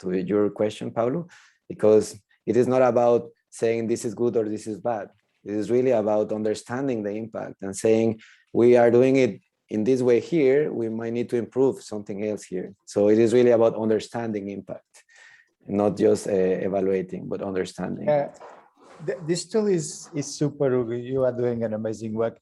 your question, Paulo, because it is not about saying this is good or this is bad. It is really about understanding the impact and saying we are doing it in this way here, we might need to improve something else here. So it is really about understanding impact, not just evaluating, but understanding. This tool is super, Hugo. You are doing an amazing work.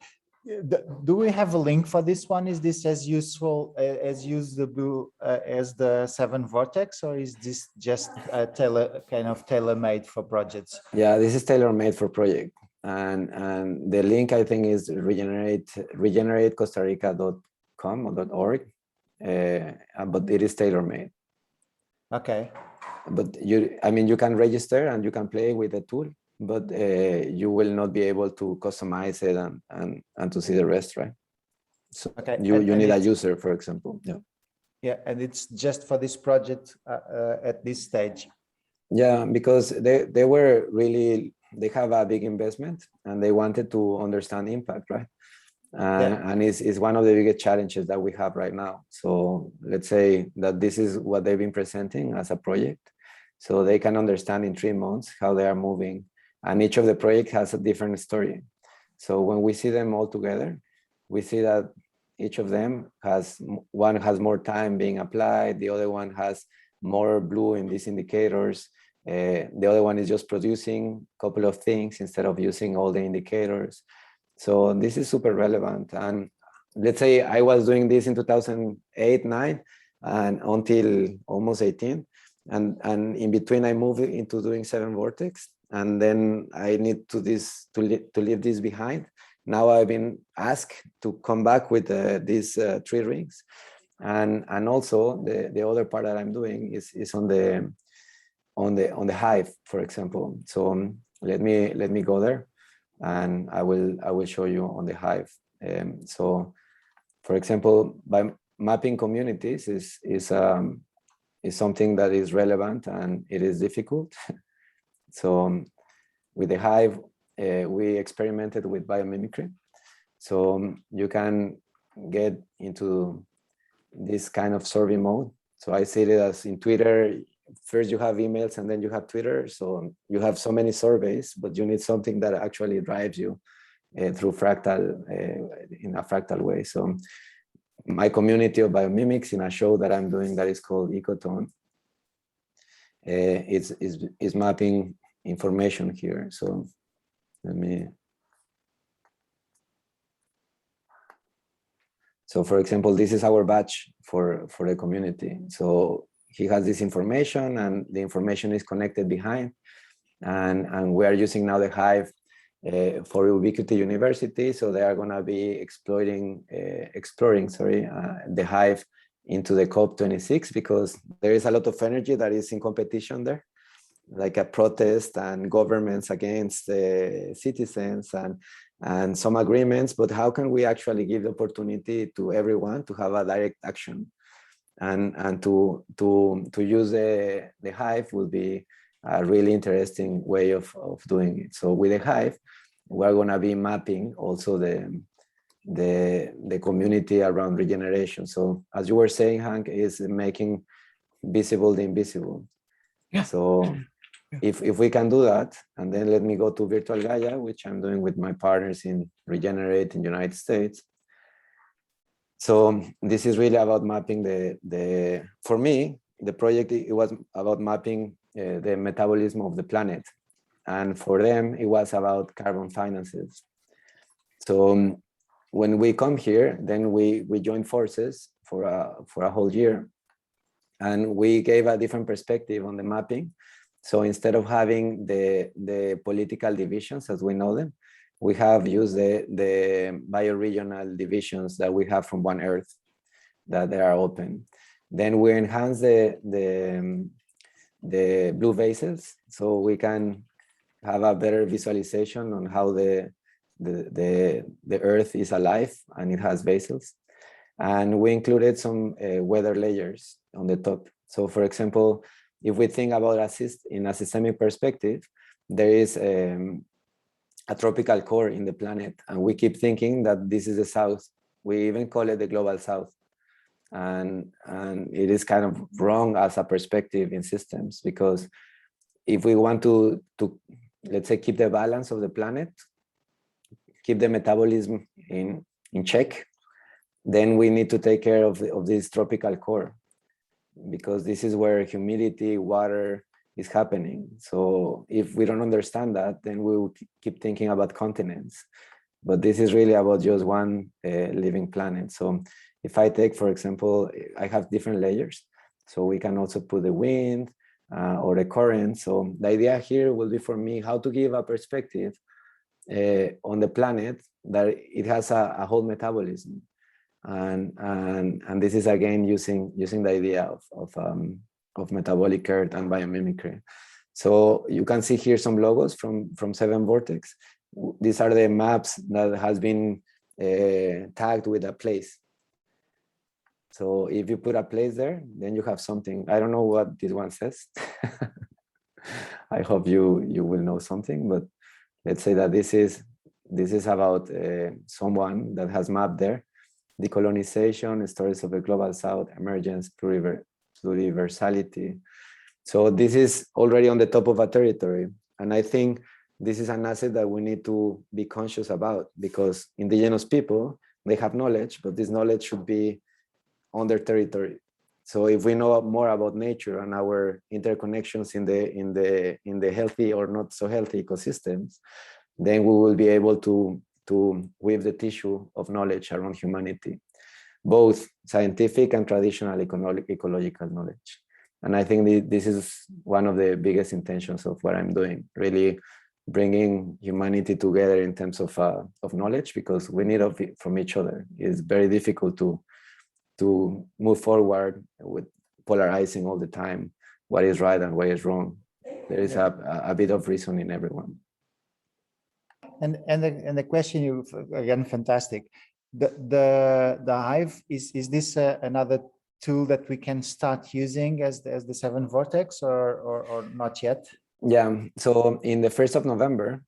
Do we have a link for this one? Is this as useful, as usable as the 7VORTEX, or is this just kind of tailor-made for projects? Yeah, this is tailor-made for project. And the link, I think, is regeneratecostarica.com or .org, but it is tailor-made. Okay. But you can register and you can play with the tool, but you will not be able to customize it and to see the rest, right? So okay. you need a user, for example. Yeah. Yeah, and it's just for this project at this stage. Yeah, because they have a big investment and they wanted to understand impact, right? And it's one of the biggest challenges that we have right now. So let's say that this is what they've been presenting as a project. So they can understand in 3 months how they are moving. And each of the projects has a different story. So when we see them all together, we see that each of them one has more time being applied, the other one has more blue in these indicators, the other one is just producing a couple of things instead of using all the indicators. So this is super relevant. And let's say I was doing this in 2008, 9, and until almost 18. And in between I moved into doing 7VORTEX. And then I need to leave this behind. Now I've been asked to come back with these 3 rings. And also the other part that I'm doing is on the Hive, for example. So let me go there, and I will show you on the Hive. So, for example, by mapping communities is something that is relevant and it is difficult. So with the Hive, we experimented with biomimicry. So you can get into this kind of survey mode. So I see it as in Twitter, first you have emails and then you have Twitter. So you have so many surveys, but you need something that actually drives you through fractal, in a fractal way. So my community of biomimics, in a show that I'm doing that is called Hackathon, is mapping information here. So let me. So for example, this is our badge for the community. So he has this information and the information is connected behind. And we are using now the Hive for Ubiquity University. So they are gonna be exploring the Hive into the COP26, because there is a lot of energy that is in competition there, like a protest and governments against citizens and some agreements, but how can we actually give the opportunity to everyone to have a direct action, and to use the Hive will be a really interesting way of doing it. So with the Hive, we're going to be mapping also the community around regeneration. So as you were saying, Hank, is making visible the invisible. Yeah. So if we can do that, and then let me go to Virtual Gaia, which I'm doing with my partners in Regenerate in the United States. So this is really about mapping for me, the project, it was about mapping the metabolism of the planet. And for them, it was about carbon finances. So when we come here, then we join forces for a whole year. And we gave a different perspective on the mapping. So instead of having the political divisions as we know them, we have used the bioregional divisions that we have from One Earth, that they are open. Then we enhance the blue vases, so we can have a better visualization on how the Earth is alive and it has vases. And we included some weather layers on the top. So for example, if we think about in a systemic perspective, there is a tropical core in the planet, and we keep thinking that this is the South. We even call it the global South. And it is kind of wrong as a perspective in systems, because if we want to let's say, keep the balance of the planet, keep the metabolism in check, then we need to take care of this tropical core, because this is where humidity, water is happening. So if we don't understand that, then we will keep thinking about continents. But this is really about just one living planet. So if I take, for example, I have different layers. So we can also put the wind or the current. So the idea here will be for me how to give a perspective on the planet that it has a whole metabolism. And this is again using the idea of metabolic earth and biomimicry. So you can see here some logos from 7VORTEX. These are the maps that has been tagged with a place. So if you put a place there, then you have something. I don't know what this one says. I hope you will know something, but let's say that this is about someone that has mapped there: decolonization, stories of the global South, emergence, pluriversality. So this is already on the top of a territory. And I think this is an asset that we need to be conscious about, because indigenous people, they have knowledge, but this knowledge should be on their territory. So if we know more about nature and our interconnections in the healthy or not so healthy ecosystems, then we will be able to weave the tissue of knowledge around humanity, both scientific and traditional ecological knowledge. And I think this is one of the biggest intentions of what I'm doing, really bringing humanity together in terms of knowledge, because we need it from each other. It's very difficult to move forward with polarizing all the time what is right and what is wrong. There is a bit of reason in everyone. And the question, you again, fantastic. The Hive, is this another tool that we can start using as the 7VORTEX or not yet? Yeah, so in the 1st of November,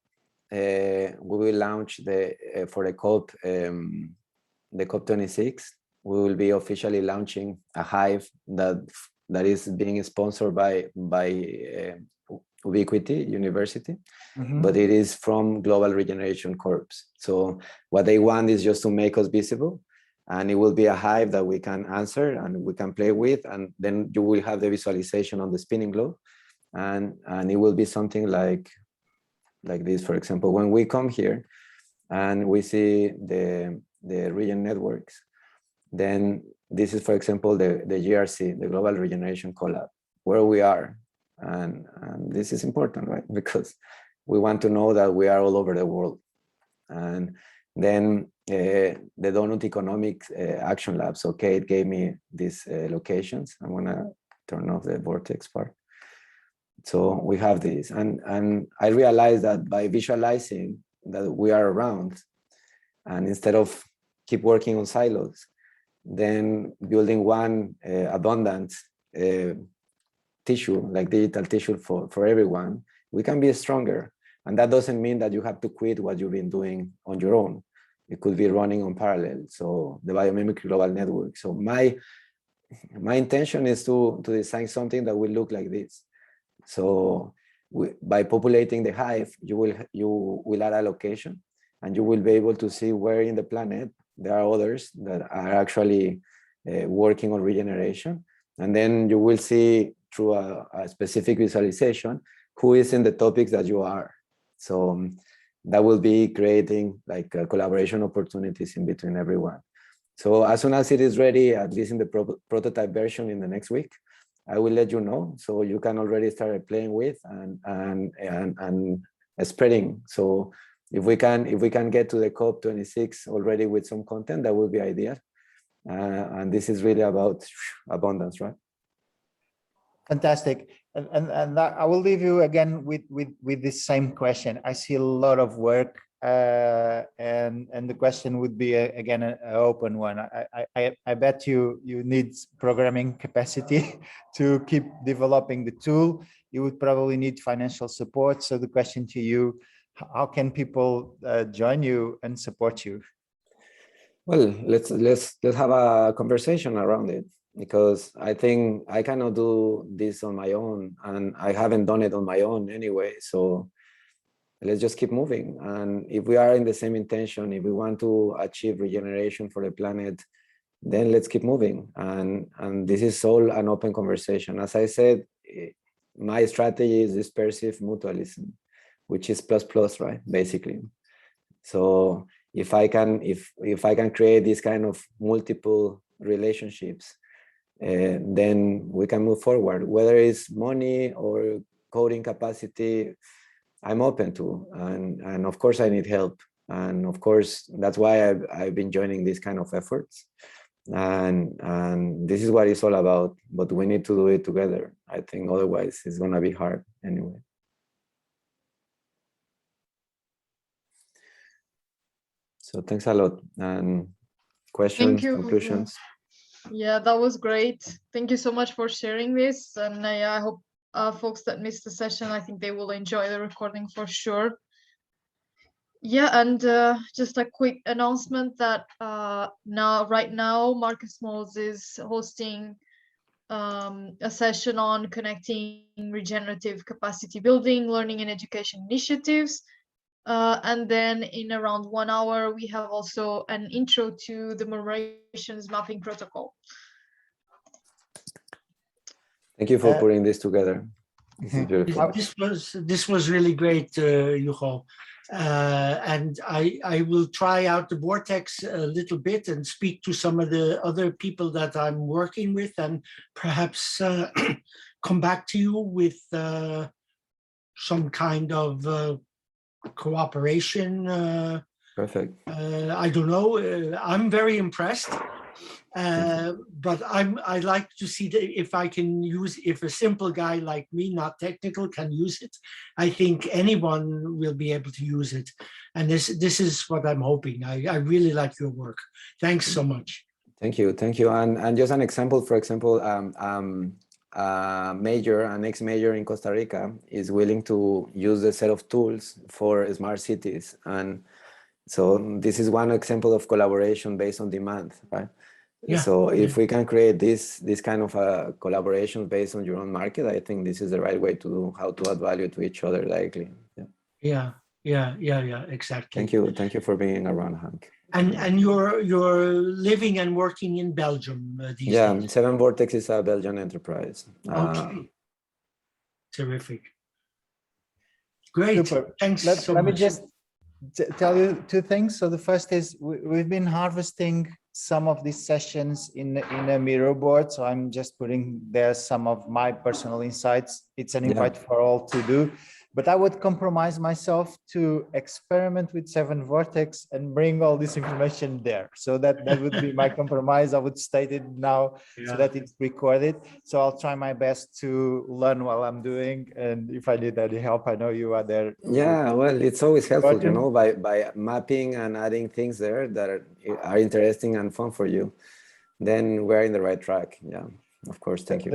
we will launch for the COP, the COP26. We will be officially launching a Hive that is being sponsored by Ubiquity University, but it is from Global Regeneration Corps. So what they want is just to make us visible, and it will be a Hive that we can answer and we can play with, and then you will have the visualization on the spinning globe, and it will be something like this. For example, when we come here and we see the region networks, then this is, for example, the GRC, the Global Regeneration Collab, where we are. And this is important, right? Because we want to know that we are all over the world. And then the Donut Economics Action Lab. So Kate gave me these locations. I'm gonna turn off the vortex part. So we have these. And I realized that by visualizing that we are around, and instead of keep working on silos, then building one abundant tissue, like digital tissue for everyone, we can be stronger. And that doesn't mean that you have to quit what you've been doing on your own. It could be running on parallel. So the Biomimicry Global Network. So my intention is to design something that will look like this. So by populating the Hive, you will add a location, and you will be able to see where in the planet there are others that are actually working on regeneration. And then you will see through a specific visualization who is in the topics that you are. So that will be creating like collaboration opportunities in between everyone. So as soon as it is ready, at least in the prototype version in the next week, I will let you know, so you can already start playing with and spreading. So if we can get to the COP26 already with some content, that would be ideal. And this is really about abundance, right? Fantastic. And I will leave you again with this same question. I see a lot of work, and the question would be again an open one. I bet you need programming capacity to keep developing the tool. You would probably need financial support. So the question to you: how can people join you and support you? Well, let's have a conversation around it, because I think I cannot do this on my own, and I haven't done it on my own anyway. So let's just keep moving. And if we are in the same intention, if we want to achieve regeneration for the planet, then let's keep moving. And this is all an open conversation. As I said, my strategy is dispersive mutualism, which is plus, right? Basically. So if I can create this kind of multiple relationships, then we can move forward. Whether it's money or coding capacity, I'm open to, and of course I need help, and of course that's why I've been joining these kind of efforts, and this is what it's all about. But we need to do it together. I think otherwise it's gonna be hard anyway. So thanks a lot. And questions, conclusions? Yeah, that was great. Thank you so much for sharing this. And I hope folks that missed the session, I think they will enjoy the recording for sure. Yeah, and just a quick announcement that right now, Marcus Moles is hosting a session on connecting regenerative capacity building, learning and education initiatives. And then in around 1 hour, we have also an intro to the membrations mapping protocol. Thank you for putting this together. This is beautiful. This was really great, Hugo. And I will try out the Vortex a little bit and speak to some of the other people that I'm working with, and perhaps come back to you with some kind of cooperation. Perfect. I don't know. I'm very impressed. But I like to see that if I can use, if a simple guy like me, not technical, can use it, I think anyone will be able to use it. And this is what I'm hoping. I really like your work. Thanks so much. Thank you. And just an example, for example, an ex-major in Costa Rica is willing to use a set of tools for smart cities. And so this is one example of collaboration based on demand, right? Yeah, so if we can create this kind of collaboration based on your own market, I think this is the right way to do, how to add value to each other directly. Yeah, exactly. Thank you for being around, Hank. And you're living and working in Belgium these days? 7VORTEX is a Belgian enterprise. Okay. Terrific. Great. Super. Thanks so Let much. me just tell you two things. So the first is we've been harvesting some of these sessions in a Miro board. So I'm just putting there some of my personal insights. It's an invite for all to do. But I would compromise myself to experiment with 7VORTEX and bring all this information there. So that would be my compromise. I would state it now so that it's recorded. So I'll try my best to learn while I'm doing. And if I need any help, I know you are there. Yeah, well, it's always helpful, you know, by mapping and adding things there that are interesting and fun for you. Then we're in the right track. Yeah, of course. Thank you.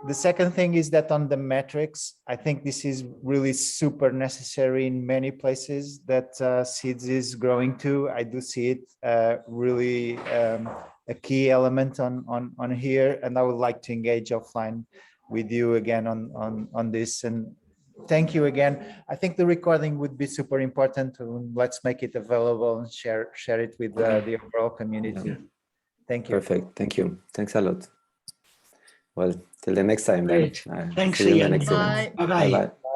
The second thing is that on the metrics, I think this is really super necessary in many places that SEEDS is growing to. I do see it really a key element on here, and I would like to engage offline with you again on this. And thank you again. I think the recording would be super important. Let's make it available and share it with the overall community. Thank you. Perfect. Thank you. Thanks a lot. Well, till the next time then. Great. Thanks See you in the again. next event. Bye. Bye-bye. Bye-bye.